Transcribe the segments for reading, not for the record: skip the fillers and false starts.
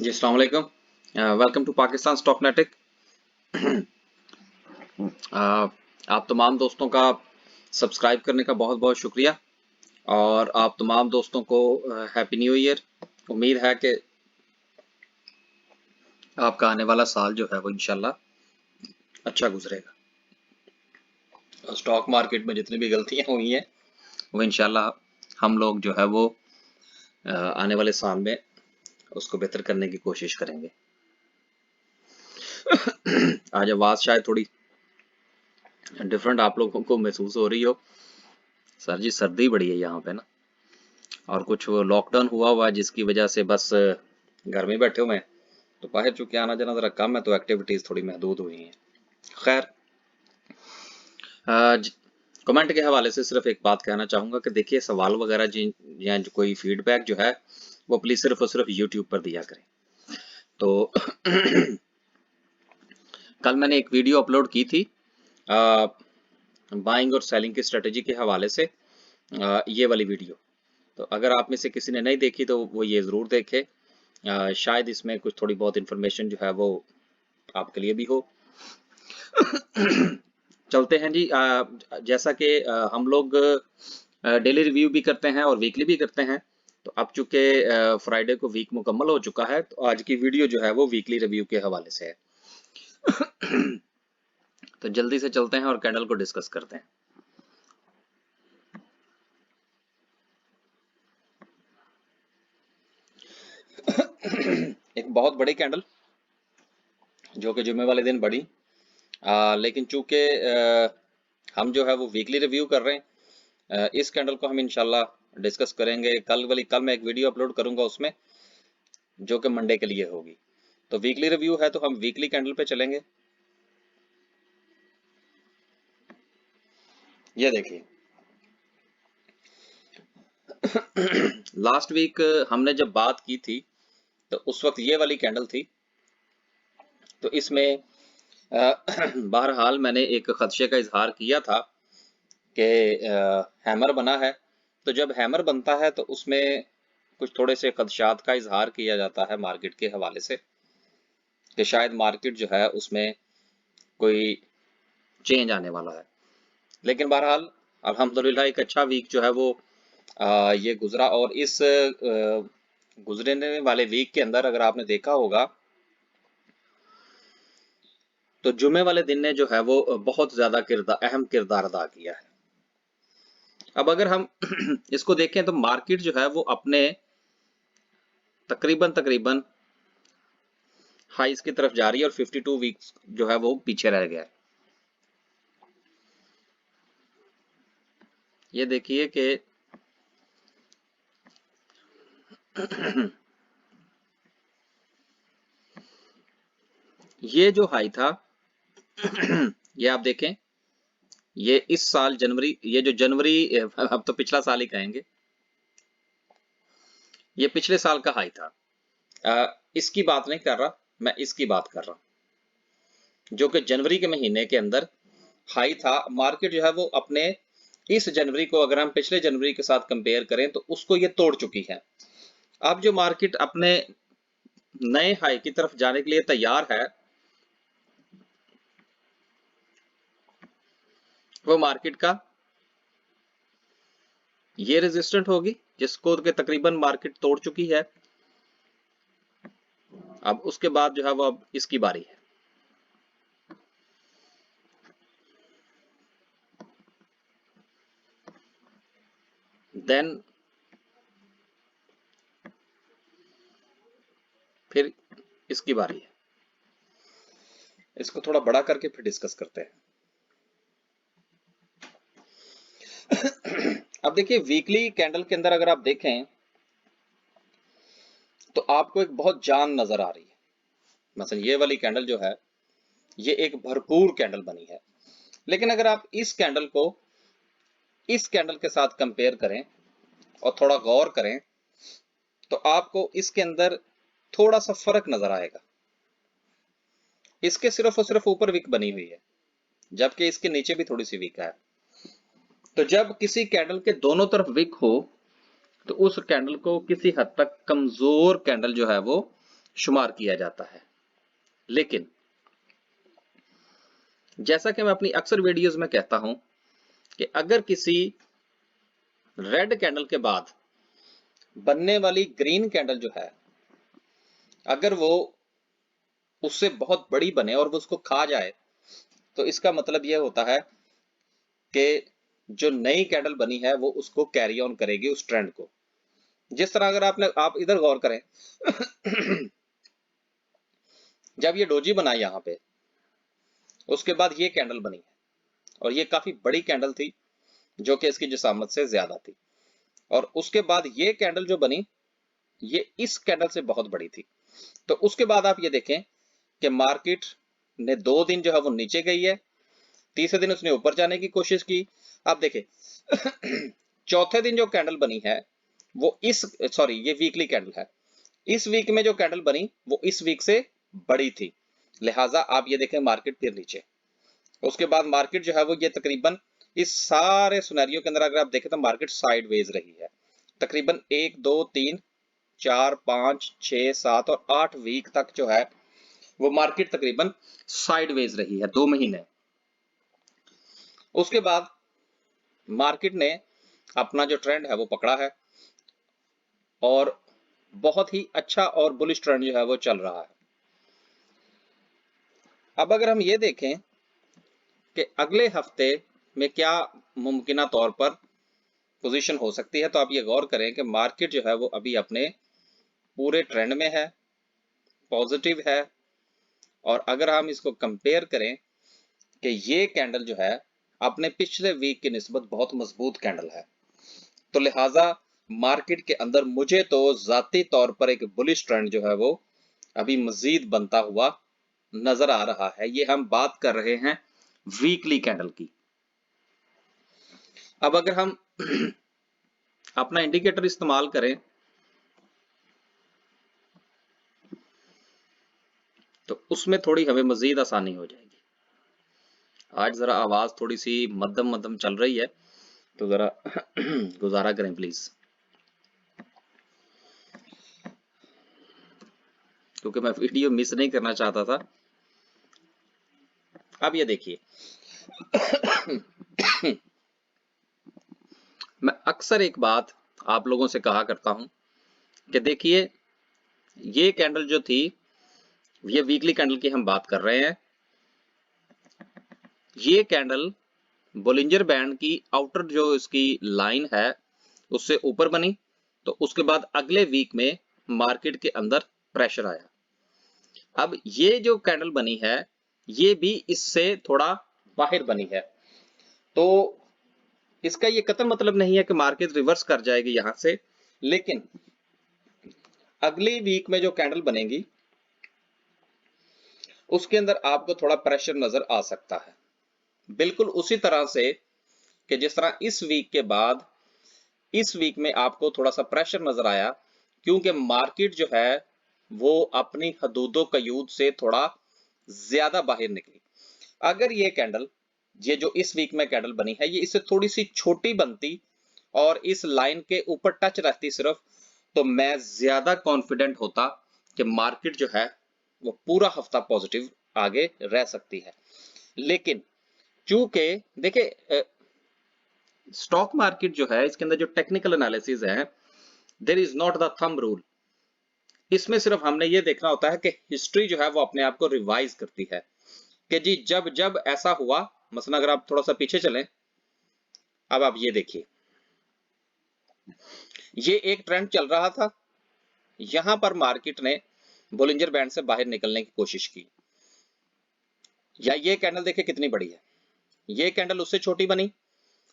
जी अस्सलाम वालेकुम। Welcome to Pakistan Stocknetic. आप तमाम दोस्तों का सब्सक्राइब करने का बहुत बहुत शुक्रिया और आप तमाम दोस्तों को हैप्पी न्यू ईयर। उम्मीद है कि आपका आने वाला साल जो है वो इंशाल्लाह अच्छा गुजरेगा और स्टॉक मार्केट में जितनी भी गलतियां हुई हैं वो इंशाल्लाह हम लोग जो है वो आने वाले साल में उसको बेहतर करने की कोशिश करेंगे। आज आवाज़ शायद थोड़ी डिफरेंट आप लोगों को महसूस हो रही हो। सर जी सर्दी बड़ी है यहाँ पे ना, और कुछ वो लॉकडाउन हुआ है जिसकी वजह से बस घर में बैठे हुए हैं, तो बाहर चूंकि आना जाना जरा कम है तो एक्टिविटीज थोड़ी महदूद हुई हैं। खैर, कमेंट के हवाले से सिर्फ एक बात कहना चाहूंगा कि देखिए सवाल वगैरह या जो कोई फीडबैक जो है वो प्लीज सिर्फ और सिर्फ यूट्यूब पर दिया करें। तो कल मैंने एक वीडियो अपलोड की थी बाइंग और सेलिंग की स्ट्रेटेजी के हवाले से, ये वाली वीडियो। तो अगर आप में से किसी ने नहीं देखी तो वो ये ज़रूर देखे, शायद इसमें कुछ थोड़ी बहुत इन्फॉर्मेशन जो है वो आपके लिए भी हो। चलते हैं जी। जैसा कि हम लोग डेली रिव्यू भी करते हैं और वीकली भी करते हैं, तो अब चूंकि फ्राइडे को वीक मुकम्मल हो चुका है तो आज की वीडियो जो है वो वीकली रिव्यू के हवाले से है। तो जल्दी से चलते हैं और कैंडल को डिस्कस करते हैं। एक बहुत बड़ी कैंडल जो कि जुम्मे वाले दिन बढ़ी, लेकिन चूंकि हम जो है वो वीकली रिव्यू कर रहे हैं, इस कैंडल को हम इंशाल्लाह डिस्कस करेंगे। कल मैं एक वीडियो अपलोड करूंगा उसमें, जो कि मंडे के लिए होगी। तो वीकली रिव्यू है तो हम वीकली कैंडल पे चलेंगे। ये देखिए, लास्ट वीक हमने जब बात की थी तो उस वक्त ये वाली कैंडल थी। तो इसमें बहरहाल मैंने एक खदशे का इजहार किया था कि हैमर बना है। तो जब हैमर बनता है तो उसमें कुछ थोड़े से खदशात का इजहार किया जाता है मार्केट के हवाले से कि शायद मार्केट जो है उसमें कोई चेंज आने वाला है। लेकिन बहरहाल अल्हम्दुलिल्लाह एक अच्छा वीक जो है वो ये गुजरा। और इस गुजरने वाले वीक के अंदर अगर आपने देखा होगा तो जुमे वाले दिन ने जो है वो बहुत ज्यादा अहम किरदार अदा किया है। अब अगर हम इसको देखें तो मार्केट जो है वो अपने तकरीबन तकरीबन हाइस की तरफ जा रही है और 52 वीक्स जो है वो पीछे रह गया है। ये देखिए कि ये जो हाई था ये आप देखें, ये इस साल जनवरी, ये जो जनवरी, अब तो पिछला साल ही कहेंगे, ये पिछले साल का हाई था। इसकी बात नहीं कर रहा मैं, इसकी बात कर रहा हूं जो कि जनवरी के महीने के अंदर हाई था। मार्केट जो है वो अपने इस जनवरी को अगर हम पिछले जनवरी के साथ कंपेयर करें तो उसको ये तोड़ चुकी है। अब जो मार्केट अपने नए हाई की तरफ जाने के लिए तैयार है वो मार्केट का ये रेजिस्टेंट होगी जिसको के तकरीबन मार्केट तोड़ चुकी है। अब उसके बाद जो है वो अब इसकी बारी है। देन फिर इसकी बारी है। इसको थोड़ा बड़ा करके फिर डिस्कस करते हैं। अब देखिए वीकली कैंडल के अंदर अगर आप देखें तो आपको एक बहुत जान नजर आ रही है। मसलन ये वाली कैंडल जो है ये एक भरपूर कैंडल बनी है। लेकिन अगर आप इस कैंडल को इस कैंडल के साथ कंपेयर करें और थोड़ा गौर करें तो आपको इसके अंदर थोड़ा सा फर्क नजर आएगा। इसके सिर्फ और सिर्फ ऊपर विक बनी हुई है जबकि इसके नीचे भी थोड़ी सी विक है। तो जब किसी कैंडल के दोनों तरफ विक हो तो उस कैंडल को किसी हद तक कमजोर कैंडल जो है वो शुमार किया जाता है। लेकिन जैसा कि मैं अपनी अक्सर वीडियोस में कहता हूं कि अगर किसी रेड कैंडल के बाद बनने वाली ग्रीन कैंडल जो है, अगर वो उससे बहुत बड़ी बने और वो उसको खा जाए, तो इसका मतलब यह होता है कि जो नई कैंडल बनी है वो उसको कैरी ऑन करेगी, उस ट्रेंड को। जिस तरह अगर आप इधर गौर करें जब ये डोजी बना यहाँ पे, उसके बाद ये कैंडल बनी है और ये काफी बड़ी कैंडल थी जो कि इसकी जिसामत से ज्यादा थी, और उसके बाद ये कैंडल जो बनी ये इस कैंडल से बहुत बड़ी थी। तो उसके बाद आप ये देखें कि मार्केट ने 2 दिन जो है वो नीचे गई है, तीसरे दिन उसने ऊपर जाने की कोशिश की। आप देखें चौथे दिन जो कैंडल बनी है वो ये वीकली कैंडल है, इस वीक में जो कैंडल बनी वो इस वीक से बड़ी थी, लिहाजा आप ये देखें मार्केट फिर नीचे। उसके बाद मार्केट जो है वो ये तकरीबन इस सारे सिनेरियो के अंदर अगर आप देखें तो मार्केट साइडवेज रही है तकरीबन 1 2 3 4 5 6 7 और 8 वीक तक जो है वो मार्केट तकरीबन साइडवेज रही है 2 महीने। उसके बाद मार्केट ने अपना जो ट्रेंड है वो पकड़ा है और बहुत ही अच्छा और बुलिश ट्रेंड जो है वो चल रहा है। अब अगर हम ये देखें कि अगले हफ्ते में क्या मुमकिना तौर पर पोजीशन हो सकती है, तो आप ये गौर करें कि मार्केट जो है वो अभी अपने पूरे ट्रेंड में है, पॉजिटिव है, और अगर हम इसको कंपेयर करें कि ये कैंडल जो है अपने पिछले वीक की निस्बत बहुत मजबूत कैंडल है, तो लिहाजा मार्केट के अंदर मुझे तो जाती तौर पर एक बुलिश ट्रेंड जो है वो अभी मजीद बनता हुआ नजर आ रहा है। ये हम बात कर रहे हैं वीकली कैंडल की। अब अगर हम अपना इंडिकेटर इस्तेमाल करें तो उसमें थोड़ी हमें मजीद आसानी हो जाएगी। आज जरा आवाज थोड़ी सी मध्यम मध्यम चल रही है, तो जरा गुजारा करें प्लीज, क्योंकि मैं वीडियो मिस नहीं करना चाहता था। अब ये देखिए मैं अक्सर एक बात आप लोगों से कहा करता हूं कि देखिए ये कैंडल जो थी, ये वीकली कैंडल की हम बात कर रहे हैं, ये कैंडल बोलिंजर बैंड की आउटर जो इसकी लाइन है उससे ऊपर बनी, तो उसके बाद अगले वीक में मार्केट के अंदर प्रेशर आया। अब ये जो कैंडल बनी है ये भी इससे थोड़ा बाहर बनी है, तो इसका ये कतई मतलब नहीं है कि मार्केट रिवर्स कर जाएगी यहां से, लेकिन अगली वीक में जो कैंडल बनेगी उसके अंदर आपको थोड़ा प्रेशर नजर आ सकता है, बिल्कुल उसी तरह से कि जिस तरह इस वीक के बाद इस वीक में आपको थोड़ा सा प्रेशर नजर आया, क्योंकि मार्केट जो है वो अपनी हदूदो कयूद से थोड़ा ज्यादा बाहर निकली। अगर ये जो इस वीक में कैंडल बनी है ये इससे थोड़ी सी छोटी बनती और इस लाइन के ऊपर टच रहती सिर्फ, तो मैं ज्यादा कॉन्फिडेंट होता कि मार्केट जो है वो पूरा हफ्ता पॉजिटिव आगे रह सकती है। लेकिन चूंकि देखिए स्टॉक मार्केट जो है इसके अंदर जो टेक्निकल एनालिसिस है, there is not the thumb rule. इसमें सिर्फ हमने ये देखना होता है कि हिस्ट्री जो है वो अपने आप को रिवाइज करती है कि जी जब जब ऐसा हुआ, मसलन अगर आप थोड़ा सा पीछे चलें, अब आप ये देखिए ये एक ट्रेंड चल रहा था, यहां पर मार्केट ने बोलिंजर बैंड से बाहर निकलने की कोशिश की, या ये कैंडल देखिए कितनी बड़ी है, ये कैंडल उससे छोटी बनी,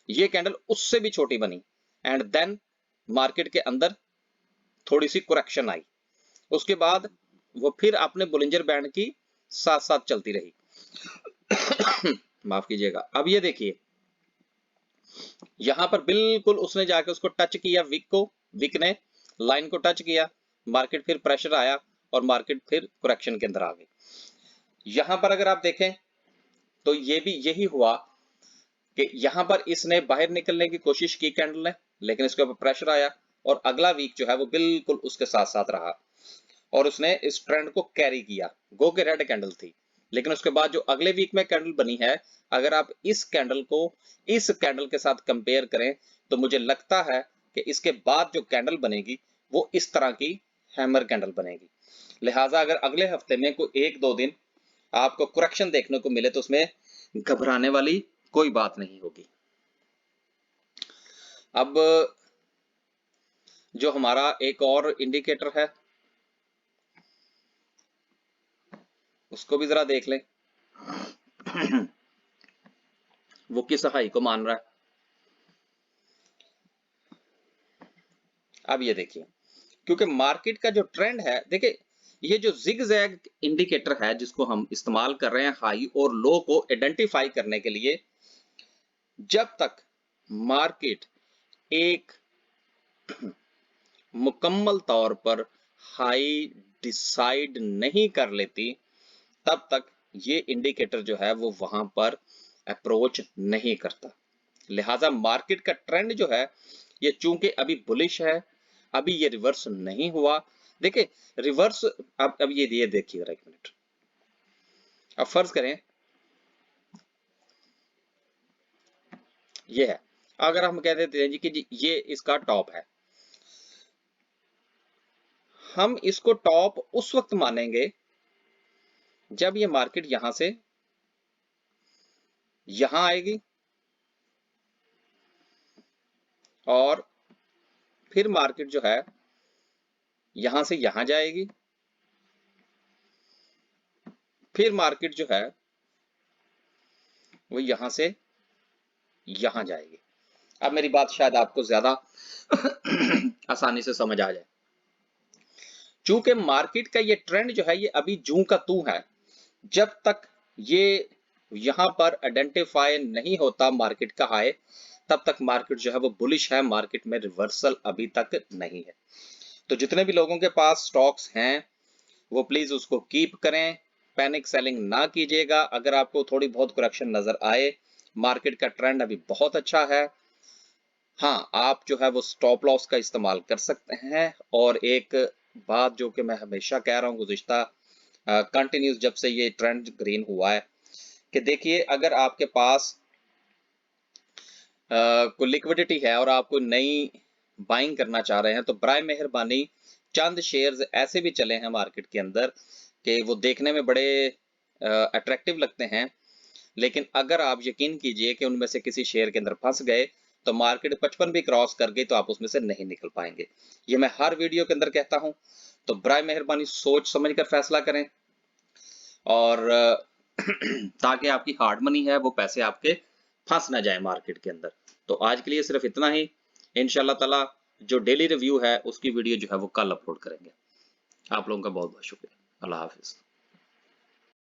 ये कैंडल उससे भी छोटी बनी, एंड देन मार्केट के अंदर थोड़ी सी करेक्शन आई, उसके बाद वो फिर अपने बोलिंजर बैंड की साथ साथ चलती रही माफ कीजिएगा। अब ये देखिए यहां पर बिल्कुल उसने जाके उसको टच किया, विक ने लाइन को टच किया, मार्केट फिर प्रेशर आया और मार्केट फिर करेक्शन के अंदर आ गई। यहां पर अगर आप देखें तो ये भी यही हुआ कि यहां पर इसने बाहर निकलने की कोशिश की कैंडल ने, लेकिन इसके ऊपर प्रेशर आया और अगला वीक जो है वो बिल्कुल उसके साथ साथ रहा। और उसने इस ट्रेंड को कैरी किया, गो के रेड कैंडल थी। लेकिन उसके बाद जो अगले वीक में कैंडल बनी है, अगर आप इस कैंडल को इस कैंडल के साथ कंपेयर करें तो मुझे लगता है कि इसके बाद जो कैंडल बनेगी वो इस तरह की हैमर कैंडल बनेगी। लिहाजा अगर अगले हफ्ते में कोई 1-2 दिन आपको करेक्शन देखने को मिले तो उसमें घबराने वाली कोई बात नहीं होगी। अब जो हमारा एक और इंडिकेटर है उसको भी जरा देख लें। वो किस हाई को मान रहा है। अब ये देखिए, क्योंकि मार्केट का जो ट्रेंड है, देखिए ये जो जिगजैग इंडिकेटर है जिसको हम इस्तेमाल कर रहे हैं हाई और लो को आइडेंटिफाई करने के लिए, जब तक मार्केट एक मुकम्मल तौर पर हाई डिसाइड नहीं कर लेती, तब तक ये इंडिकेटर जो है वो वहां पर अप्रोच नहीं करता। लिहाजा मार्केट का ट्रेंड जो है ये चूंकि अभी बुलिश है, अभी ये रिवर्स नहीं हुआ। देखिए रिवर्स, अब ये देखिए जरा 1 मिनट। अब फर्ज करें ये है, अगर हम कह देते हैं जी कि ये इसका टॉप है, हम इसको टॉप उस वक्त मानेंगे जब ये मार्केट यहां से यहां आएगी और फिर मार्केट जो है यहां से यहां जाएगी, फिर मार्केट जो है वो यहां से यहां जाएगी। अब मेरी बात शायद आपको ज्यादा आसानी से समझ आ जाए। चूंकि मार्केट का ये ट्रेंड जो है ये अभी जूं का तू है, जब तक ये यहां पर आइडेंटिफाई नहीं होता मार्केट का हाई, तब तक मार्केट जो है वो बुलिश है, मार्केट में रिवर्सल अभी तक नहीं है। तो जितने भी लोगों के पास स्टॉक्स हैं वो प्लीज उसको कीप करें, पैनिक सेलिंग ना कीजिएगा। अगर आपको थोड़ी बहुत करेक्शन नजर आए, मार्केट का ट्रेंड अभी बहुत अच्छा है, हाँ आप जो है वो स्टॉप लॉस का इस्तेमाल कर सकते हैं। और एक बात जो कि मैं हमेशा कह रहा हूँ गुज़िश्ता कंटिन्यूस जब से ये ट्रेंड ग्रीन हुआ है, कि देखिए अगर आपके पास कोई लिक्विडिटी है और आप कोई नई बाइंग करना चाह रहे हैं तो बराए मेहरबानी चंद शेयर्स ऐसे भी चले हैं मार्केट के अंदर कि वो देखने में बड़े अट्रैक्टिव लगते हैं, लेकिन अगर आप यकीन कीजिए कि उनमें से किसी शेयर के अंदर फंस गए तो मार्केट 55 भी क्रॉस कर गई तो आप उसमें से नहीं निकल पाएंगे। ये मैं हर वीडियो के अंदर कहता हूं। तो बराए मेहरबानी सोच समझ कर फैसला करें, और ताकि आपकी हार्ड मनी है वो पैसे आपके फंस ना जाए मार्केट के अंदर। तो आज के लिए सिर्फ इतना ही। इंशाल्लाह ताला जो डेली रिव्यू है उसकी वीडियो जो है वो कल अपलोड करेंगे। आप लोगों का बहुत बहुत शुक्रिया। अल्लाह हाफिज।